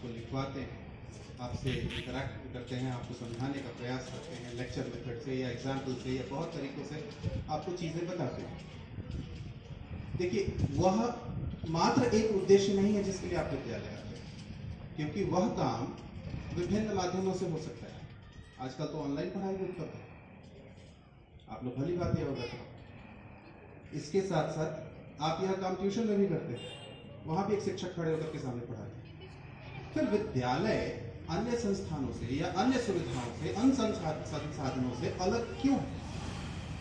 आपको लिखवाते हैं, आपसे इंटरेक्ट करते हैं, आपको समझाने का प्रयास करते हैं लेक्चर मेथड से या एग्जाम्पल से या बहुत तरीक़ों से आपको चीज़ें बताते हैं। देखिए, वह मात्र एक उद्देश्य नहीं है जिसके लिए आप विद्यालय आते हैं, क्योंकि वह काम विभिन्न माध्यमों से हो सकता है। आजकल तो ऑनलाइन पढ़ाई भी उपलब्ध है, आप लोग भली बात यह होगा। इसके साथ साथ आप यह काम ट्यूशन में भी करते हैं, वहाँ भी एक शिक्षक खड़े होकर के सामने पढ़ाते हैं। फिर विद्यालय अन्य संस्थानों से या अन्य सुविधाओं से, अन्य संसाधनों से अलग क्यों है,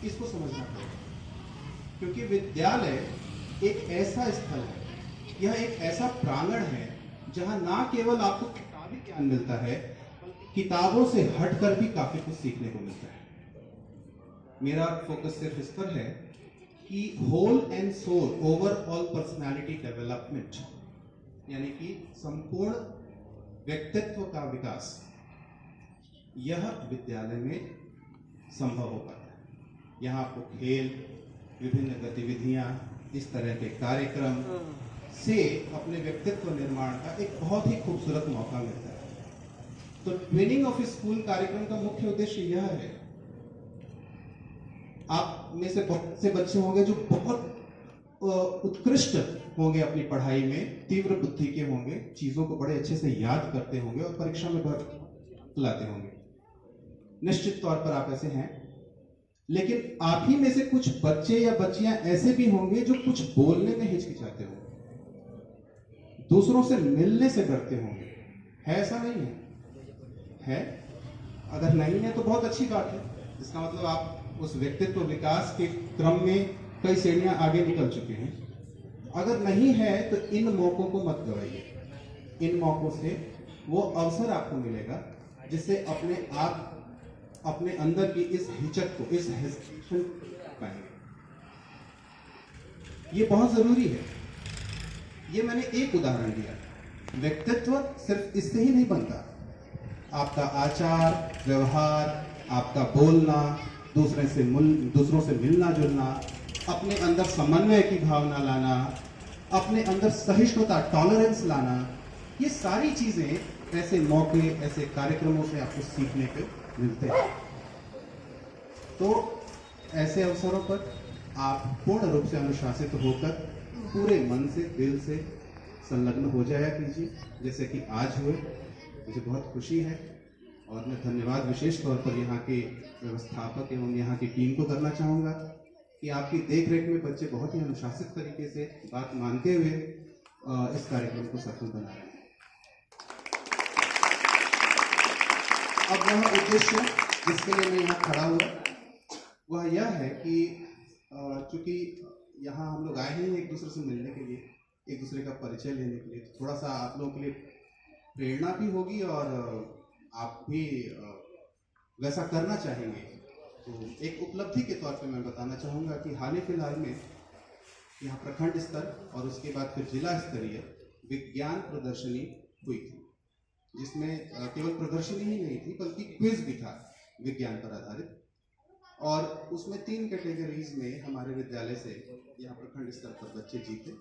इसको समझना पड़ेगा। क्योंकि विद्यालय एक ऐसा स्थल है, यह एक ऐसा प्रांगण है जहां ना केवल आपको किताबी ज्ञान मिलता है, किताबों से हटकर भी काफी कुछ सीखने को मिलता है। मेरा फोकस सिर्फ इस पर है कि whole and soul overall personality development, यानी कि संपूर्ण व्यक्तित्व का विकास, यह विद्यालय में संभव हो पाता है। यहाँ आपको खेल, विभिन्न गतिविधियां, इस तरह के कार्यक्रम से अपने व्यक्तित्व निर्माण का एक बहुत ही खूबसूरत मौका मिलता है। तो ट्विनिंग ऑफ स्कूल कार्यक्रम का मुख्य उद्देश्य यह है, आप में से बहुत से बच्चे होंगे जो बहुत उत्कृष्ट होंगे अपनी पढ़ाई में, तीव्र बुद्धि के होंगे, चीजों को बड़े अच्छे से याद करते होंगे और परीक्षा में बहुत लाते होंगे। निश्चित तौर पर आप ऐसे हैं। लेकिन आप ही में से कुछ बच्चे या बच्चियां ऐसे भी होंगे जो कुछ बोलने में हिचकिचाते होंगे, दूसरों से मिलने से डरते होंगे। है ऐसा? नहीं है? अगर नहीं है तो बहुत अच्छी बात है। इसका मतलब आप उस व्यक्तित्व विकास के क्रम में कई श्रेणियां आगे निकल चुके हैं। अगर नहीं है तो इन मौकों को मत गवाइए। इन मौकों से वो अवसर आपको मिलेगा जिससे अपने आप अपने अंदर की इस हिचक को, इस हेजिटेशन पाएंगे। ये बहुत जरूरी है। ये मैंने एक उदाहरण दिया। व्यक्तित्व सिर्फ इससे ही नहीं बनता। आपका आचार व्यवहार, आपका बोलना, दूसरों से मिलना जुलना, अपने अंदर समन्वय की भावना लाना, अपने अंदर सहिष्णुता, टॉलरेंस लाना, ये सारी चीजें ऐसे मौके, ऐसे कार्यक्रमों से आपको सीखने को मिलते हैं। तो ऐसे अवसरों पर आप पूर्ण रूप से अनुशासित होकर पूरे मन से, दिल से संलग्न हो जाया कीजिए, जैसे कि आज हुए। मुझे बहुत खुशी है और मैं धन्यवाद विशेष तौर पर यहाँ के व्यवस्थापक एवं यहाँ की टीम को करना चाहूँगा कि आपकी देखरेख में बच्चे बहुत ही अनुशासित तरीके से बात मानते हुए इस कार्यक्रम को सफल बना रहे हैं। अब वह उद्देश्य जिसके लिए मैं यहाँ खड़ा हुआ, वह यह है कि चूंकि यहाँ हम लोग आए हैं एक दूसरे से मिलने के लिए, एक दूसरे का परिचय लेने के लिए, तो थोड़ा सा आप लोगों के लिए प्रेरणा भी होगी और आप भी वैसा करना चाहेंगे। तो एक उपलब्धि के तौर पे मैं बताना चाहूँगा कि हाल ही फिलहाल में यहाँ प्रखंड स्तर और उसके बाद फिर जिला स्तरीय विज्ञान प्रदर्शनी हुई थी, जिसमें केवल प्रदर्शनी ही नहीं थी बल्कि क्विज भी था विज्ञान पर आधारित। और उसमें 3 कैटेगरीज में हमारे विद्यालय से यहाँ प्रखंड स्तर पर बच्चे जीते,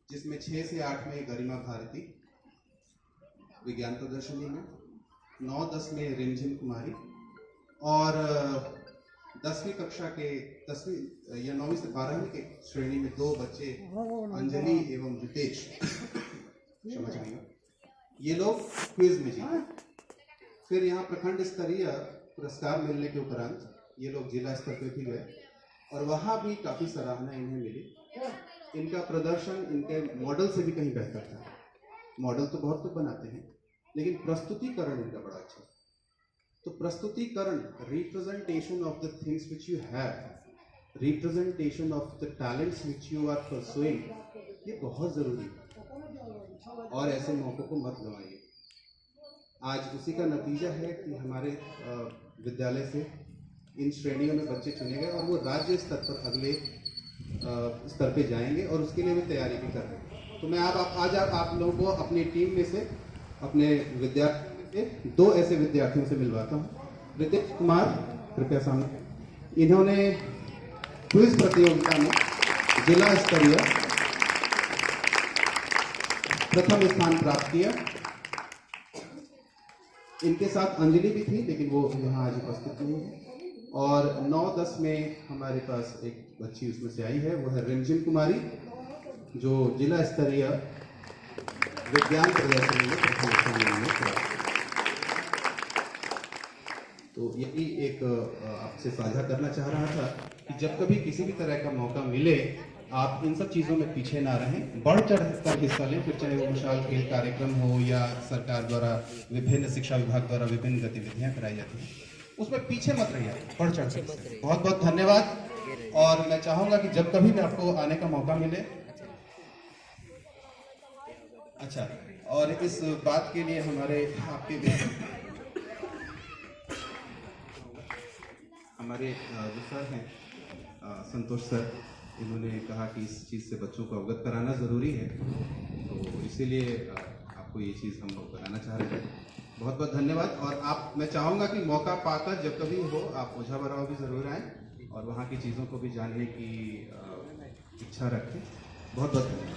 जिसमें 6 से 8 में गरिमा भारती विज्ञान प्रदर्शनी में, 9-10 में रिमझिम कुमारी और 10वीं कक्षा के 10वीं या 9वीं से 12वीं के श्रेणी में 2 बच्चे, अंजलि एवं रितेश, समझ आएगा, ये लोग क्विज में जीते। फिर यहाँ प्रखंड स्तरीय पुरस्कार मिलने के उपरांत ये लोग जिला स्तर पर भी गए और वहाँ भी काफ़ी सराहना इन्हें मिली। इनका प्रदर्शन इनके मॉडल से भी कहीं बेहतर था। मॉडल तो बहुत कुछ बनाते हैं, लेकिन प्रस्तुतिकरण इनका बड़ा अच्छा। तो प्रस्तुतिकरण, representation of the things which you have, representation of the talents which you are pursuing, ये बहुत ज़रूरी है और ऐसे मौक़ों को मत गंवाइए। आज उसी का नतीजा है कि हमारे विद्यालय से इन श्रेणियों में बच्चे चुने गए और वो राज्य स्तर पर अगले स्तर पे जाएंगे और उसके लिए भी तैयारी भी कर रहे हैं। तो मैं आज आप लोगों को अपनी टीम में से, अपने विद्यार्थी से 2 ऐसे विद्यार्थियों से मिलवाता हूँ। रितेश कुमार, कृपया सामने। इन्होंने क्विज प्रतियोगिता में जिला स्तरीय प्रथम स्थान प्राप्त किया इनके साथ अंजलि भी थी, लेकिन वो यहाँ आज उपस्थित नहीं है। और 9-10 में हमारे पास एक बच्ची उसमें से आई है, वो है रिमझिम कुमारी, जो जिला स्तरीय विज्ञान प्रदर्शनी में प्रथम स्थान में। तो यही एक आपसे साझा करना चाह रहा था कि जब कभी किसी भी तरह का मौका मिले, आप इन सब चीज़ों में पीछे ना रहें, बढ़ चढ़ कर हिस्सा लें, फिर चाहे वो विशाल खेल कार्यक्रम हो या सरकार द्वारा विभिन्न शिक्षा विभाग द्वारा विभिन्न गतिविधियां कराई जाती हैं, उसमें पीछे मत रहिए, बढ़ चढ़ कर। बहुत बहुत धन्यवाद। और मैं चाहूँगा कि जब कभी भी आपको आने का मौका मिले, अच्छा, और इस बात के लिए हमारे जो सर हैं संतोष सर, इन्होंने कहा कि इस चीज़ से बच्चों को अवगत कराना ज़रूरी है, तो इसीलिए आपको ये चीज़ हम लोग बताना चाह रहे थे। बहुत बहुत धन्यवाद। और मैं चाहूँगा कि मौका पाकर जब कभी हो, आप ओझा भराव भी ज़रूर आएँ और वहाँ की चीज़ों को भी जानने की इच्छा रखें। बहुत बहुत धन्यवाद।